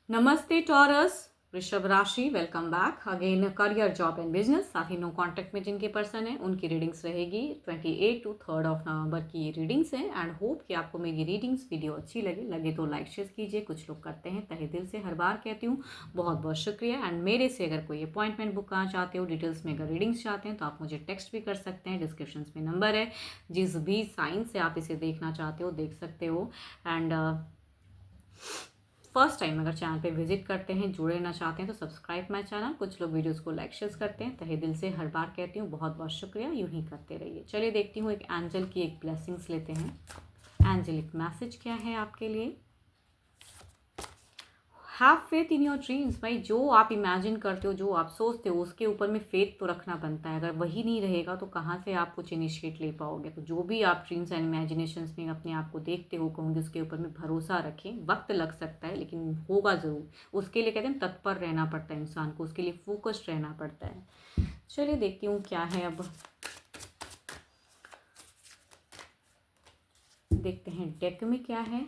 नमस्ते टॉरस, वृषभ राशि। Welcome back again. Career, job and business, साथ ही नो कॉन्टैक्ट में जिनके पर्सन है उनकी रीडिंग्स रहेगी 28 टू 3 नवंबर की ये रीडिंग्स है। एंड होप कि आपको मेरी रीडिंग्स वीडियो अच्छी लगे तो लाइक शेयर कीजिए। कुछ लोग करते हैं, तहे दिल से हर बार कहती हूँ बहुत बहुत शुक्रिया। एंड मेरे से अगर कोई अपॉइंटमेंट बुक करना चाहते हो, डिटेल्स में अगर रीडिंग्स चाहते हैं तो आप मुझे टेक्स्ट भी कर सकते हैं। डिस्क्रिप्शन में नंबर है, जिस भी साइन से आप इसे देखना चाहते हो देख सकते हो। एंड फर्स्ट टाइम अगर चैनल पे विजिट करते हैं, जुड़े ना चाहते हैं तो सब्सक्राइब माय चैनल। कुछ लोग वीडियोस को लाइक शेयर करते हैं, तहे दिल से हर बार कहती हूँ बहुत बहुत शुक्रिया। यूं ही करते रहिए। चलिए देखती हूँ एक एंजल की एक ब्लेसिंग्स लेते हैं। एंजलिक मैसेज क्या है आपके लिए। Have faith in your dreams. भाई, जो आप इमेजिन करते हो, जो आप सोचते हो, उसके ऊपर में फेथ तो रखना बनता है। अगर वही नहीं रहेगा तो कहाँ से आप कुछ इनिशिएट ले पाओगे। तो जो भी आप ड्रीम्स एंड इमेजिनेशंस में अपने आप को देखते हो, कहूँगी उसके ऊपर में भरोसा रखें। वक्त लग सकता है लेकिन होगा ज़रूर। उसके लिए कहते हैं तत्पर रहना पड़ता है इंसान को, उसके लिए फोकस्ड रहना पड़ता है। चलिए देखती हूँ क्या है। अब देखते हैं डेक में क्या है।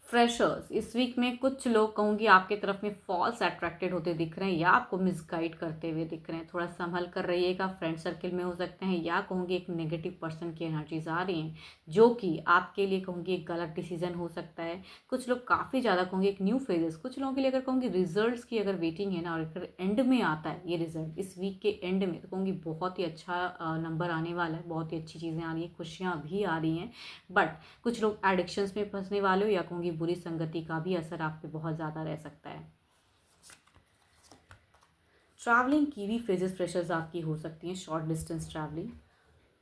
फ्रेशर्स, इस वीक में कुछ लोग कहूँगी आपके तरफ में फॉल्स अट्रैक्टेड होते दिख रहे हैं या आपको मिसगाइड करते हुए दिख रहे हैं। थोड़ा संभल कर रहिएगा। फ्रेंड सर्कल में हो सकते हैं या कहूँगी एक नेगेटिव पर्सन की एनर्जीज आ रही हैं जो कि आपके लिए कहूँगी एक गलत डिसीजन हो सकता है। कुछ लोग काफ़ी ज़्यादा कहूँगी एक न्यू फेजेस, कुछ लोगों के लिए अगर कहूँगी रिजल्ट्स की अगर वेटिंग है ना, और अगर एंड में आता है ये रिजल्ट इस वीक के एंड में, तो कहूँगी बहुत ही अच्छा नंबर आने वाला है। बहुत ही अच्छी चीज़ें आ रही हैं, खुशियाँ भी आ रही हैं। बट कुछ लोग एडिक्शंस में फंसने वाले हो या कहूँगी बुरी संगति का भी असर आप पे बहुत ज़्यादा रह सकता है। ट्रैवलिंग की भी फेजेस प्रेशर्स आपकी हो सकती हैं, शॉर्ट डिस्टेंस ट्रैवलिंग।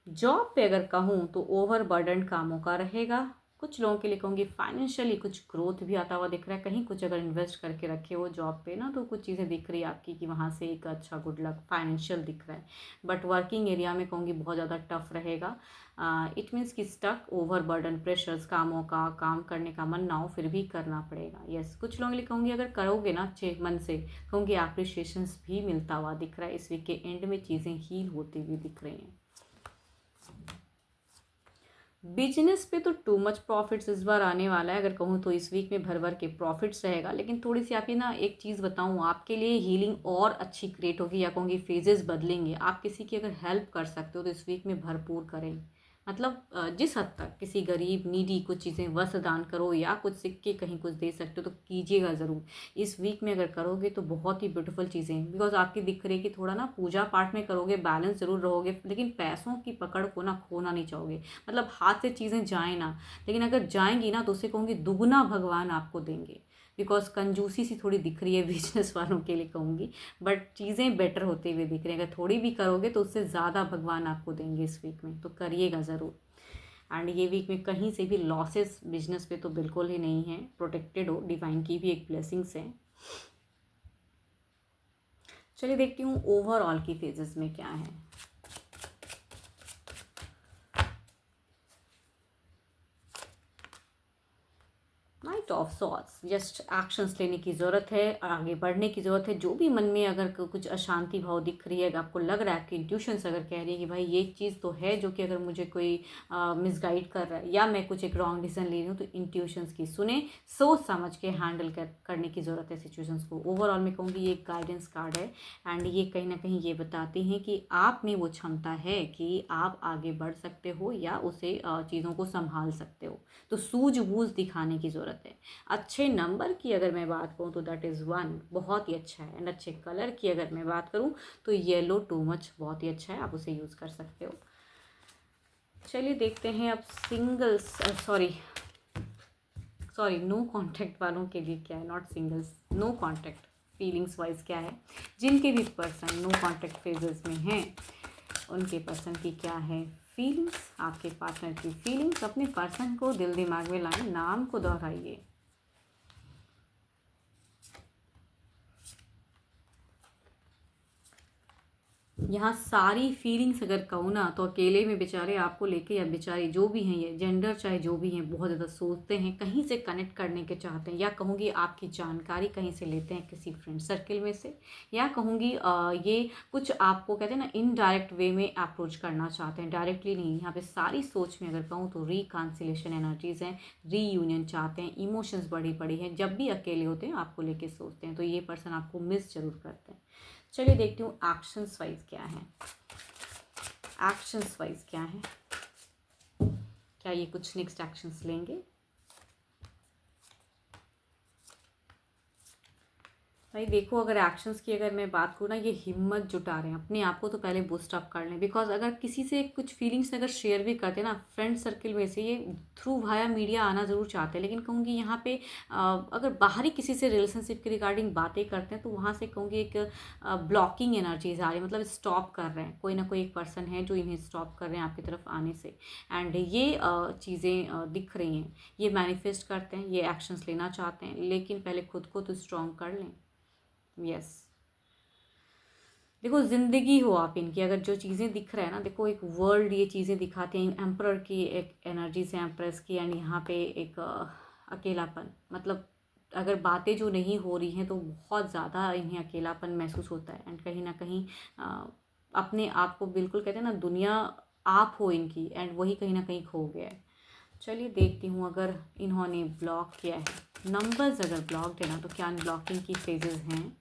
जॉब पे अगर कहूँ तो ओवर बर्डन कामों का रहेगा। कुछ लोगों के लिए कहूँगी फाइनेंशियली कुछ ग्रोथ भी आता हुआ दिख रहा है। कहीं कुछ अगर इन्वेस्ट करके रखे हो जॉब पे ना, तो कुछ चीज़ें दिख रही है आपकी कि वहाँ से एक अच्छा गुड लक फाइनेंशियल दिख रहा है। बट वर्किंग एरिया में कहूँगी बहुत ज़्यादा टफ रहेगा। इट मीन्स कि स्टक, ओवर बर्डन, प्रेशर्स, कामों का काम करने का मन ना हो फिर भी करना पड़ेगा। यस, कुछ लोगों के लिए कहूँगी अगर करोगे ना अच्छे मन से, कहूँगी अप्रिशिएशंस भी मिलता हुआ दिख रहा है। इस वीक के एंड में चीज़ें हील होती हुई दिख रही हैं। बिजनेस पे तो टू मच प्रॉफिट्स इस बार आने वाला है। अगर कहूँ तो इस वीक में भर भर के प्रॉफिट्स रहेगा। लेकिन थोड़ी सी आपकी ना एक चीज़ बताऊँ, आपके लिए हीलिंग और अच्छी क्रिएट होगी या कहूँगी फेजेस बदलेंगे। आप किसी की अगर हेल्प कर सकते हो तो इस वीक में भरपूर करें। मतलब जिस हद तक किसी गरीब नीडी कुछ चीज़ें वस्त्र दान करो या कुछ सिक्के कहीं कुछ दे सकते हो तो कीजिएगा ज़रूर। इस वीक में अगर करोगे तो बहुत ही ब्यूटीफुल चीज़ें, बिकॉज आपकी दिख रही है कि थोड़ा ना पूजा पाठ में करोगे, बैलेंस ज़रूर रहोगे, लेकिन पैसों की पकड़ को ना खोना नहीं चाहोगे। मतलब हाथ से चीज़ें जाएँ ना, लेकिन अगर जाएंगी ना तो उससे कहूँगी दुगना भगवान आपको देंगे। बिकॉज कंजूसी सी थोड़ी दिख रही है बिजनेस वालों के लिए कहूँगी। बट चीज़ें बेटर होते हुए दिख रही हैं। अगर थोड़ी भी करोगे तो उससे ज़्यादा भगवान आपको देंगे इस वीक में, तो करिएगा ज़रूर। एंड ये वीक में कहीं से भी लॉसेस बिजनेस पे तो बिल्कुल ही नहीं है। प्रोटेक्टेड हो, डिवाइन की भी एक ब्लेसिंग्स है। चलिए देखती हूँ ओवरऑल की फेजेस में क्या है। Night of sorts, just actions लेने की ज़रूरत है, आगे बढ़ने की ज़रूरत है। जो भी मन में अगर कुछ अशांति भाव दिख रही है, आपको लग रहा है कि इंट्यूशंस अगर कह रही है कि भाई ये चीज़ तो है जो कि अगर मुझे कोई मिसगाइड कर रहा है या मैं कुछ एक रॉन्ग डिसीजन ले रही हूँ, तो इंट्यूशंस की सुने, सोच समझ के हैंडल करने की ज़रूरत है सिचुएशंस को। ओवरऑल मैं कहूँगी ये एक गाइडेंस कार्ड है। एंड ये कहीं ना कहीं ये बताते हैं कि आप में वो क्षमता है कि आप आगे बढ़ सकते हो या उसे चीज़ों को संभाल सकते हो। तो सूझबूझ दिखाने की ज़रूरत है। अच्छे नंबर की अगर मैं बात करूँ तो दैट इज़ 1, बहुत ही अच्छा है। एंड अच्छे कलर की अगर मैं बात करूँ तो येलो टू मच बहुत ही अच्छा है, आप उसे यूज़ कर सकते हो। चलिए देखते हैं अब सिंगल्स, सॉरी नो कॉन्टैक्ट वालों के लिए क्या है, not singles, no contact feelings wise क्या है। जिनके भी पर्सन नो कॉन्टैक्ट फेजेस में हैं उनके पर्सन की क्या है फीलिंग्स, आपके पार्टनर की फीलिंग्स। अपने पर्सन को दिल दिमाग में लाएं, नाम को दोहराइए। यहाँ सारी फीलिंग्स अगर कहूँ ना तो अकेले में बेचारे आपको लेके या बेचारे जो भी हैं, ये जेंडर चाहे जो भी हैं, बहुत ज़्यादा सोचते हैं, कहीं से कनेक्ट करने के चाहते हैं, या कहूँगी आपकी जानकारी कहीं से लेते हैं किसी फ्रेंड सर्कल में से, या कहूँगी ये कुछ आपको कहते हैं ना इनडायरेक्ट वे में अप्रोच करना चाहते हैं, डायरेक्टली नहीं। यहाँ पे सारी सोच में अगर कहूँ तो रिकॉन्सिलेशन एनर्जीज हैं, रीयूनियन चाहते हैं, इमोशंस बड़ी बड़ी हैं, जब भी अकेले होते हैं आपको लेके सोचते हैं, तो ये पर्सन आपको मिस जरूर करते हैं। चलिए देखती हूँ एक्शंस वाइज क्या है, एक्शंस वाइज क्या है, क्या ये कुछ नेक्स्ट एक्शंस लेंगे। भाई देखो, अगर एक्शंस की अगर मैं बात करूँ ना, ये हिम्मत जुटा रहे हैं, अपने आप को तो पहले बूस्ट अप कर लें। बिकॉज अगर किसी से कुछ फीलिंग्स अगर शेयर भी करते हैं ना फ्रेंड सर्कल में से, ये थ्रू वाया मीडिया आना ज़रूर चाहते हैं, लेकिन कहूँगी यहाँ पे अगर बाहरी किसी से रिलेशनशिप के रिगार्डिंग बातें करते हैं तो वहाँ से कहूँगी एक ब्लॉकिंग एनर्जीज आ रही है, मतलब स्टॉप कर रहे हैं, कोई ना कोई एक पर्सन है जो इन्हें स्टॉप कर रहे हैं आपकी तरफ आने से। एंड ये चीज़ें दिख रही हैं, ये मैनिफेस्ट करते हैं, ये एक्शंस लेना चाहते हैं, लेकिन पहले खुद को तो स्ट्रॉन्ग कर लें। यस, देखो ज़िंदगी हो आप इनकी, अगर जो चीज़ें दिख रहा है ना, देखो एक वर्ल्ड ये चीज़ें दिखाते हैं, एम्परर की एक एनर्जी से, एम्प्रेस की, एंड यहाँ पे एक अकेलापन, मतलब अगर बातें जो नहीं हो रही हैं तो बहुत ज़्यादा इन्हें अकेलापन महसूस होता है, एंड कहीं ना कहीं अपने आप को बिल्कुल कहते हैं ना दुनिया आप हो इनकी, एंड वही कहीं ना कहीं खो गया है। चलिए देखती हूँ, अगर इन्होंने ब्लॉक किया है, नंबर्स अगर ब्लॉक्ड है ना, तो क्या अनब्लॉकिंग की फेजेस हैं।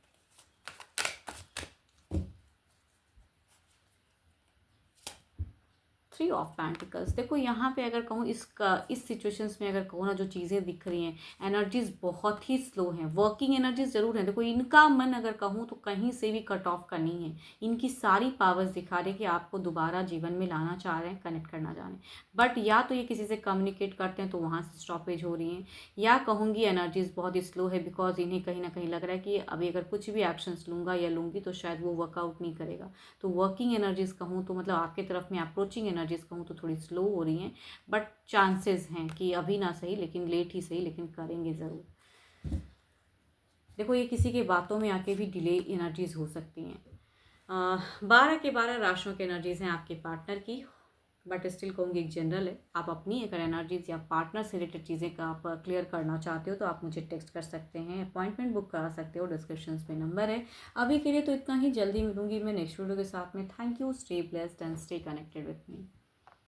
3 ऑफ पेंटिकल्स, देखो यहाँ पे अगर कहूँ इस सिचुएशंस में अगर कहूँ ना, जो चीज़ें दिख रही हैं, एनर्जीज बहुत ही स्लो हैं, वर्किंग एनर्जीज ज़रूर हैं। देखो इनका मन अगर कहूँ तो कहीं से भी कट ऑफ का नहीं है, इनकी सारी पावर्स दिखा रहे हैं कि आपको दोबारा जीवन में लाना चाह रहे हैं, कनेक्ट करना चाह रहे हैं, बट या तो ये किसी से कम्युनिकेट करते हैं तो वहाँ से स्टॉपेज हो रही हैं, या कहूँगी एनर्जीज बहुत ही स्लो है, बिकॉज इन्हें कहीं ना कहीं लग रहा है कि अभी अगर कुछ भी एक्शंस लूँगा या लूँगी तो शायद वो वर्कआउट नहीं करेगा। तो वर्किंग एनर्जीज कहूँ तो मतलब आपके तरफ में अप्रोचिंग एनर्जीज कहूँ तो थोड़ी स्लो हो रही हैं, बट चांसेस हैं कि अभी ना सही लेकिन लेट ही सही, लेकिन करेंगे ज़रूर। देखो ये किसी के बातों में आके भी डिले एनर्जीज हो सकती हैं। 12 के 12 राशियों की एनर्जीज हैं आपके पार्टनर की, बट स्टिल कहूँगी एक जनरल है। आप अपनी अगर एनर्जीज या पार्टनर से रिलेटेड चीज़ें का आप क्लियर करना चाहते हो तो आप मुझे टेक्स्ट कर सकते हैं, अपॉइंटमेंट बुक करा सकते हो, डिस्क्रिप्शन में नंबर है। अभी के लिए तो इतना ही, जल्दी मिलूंगी मैं नेक्स्ट वीडियो के साथ में। Thank you, stay blessed and stay connected with me.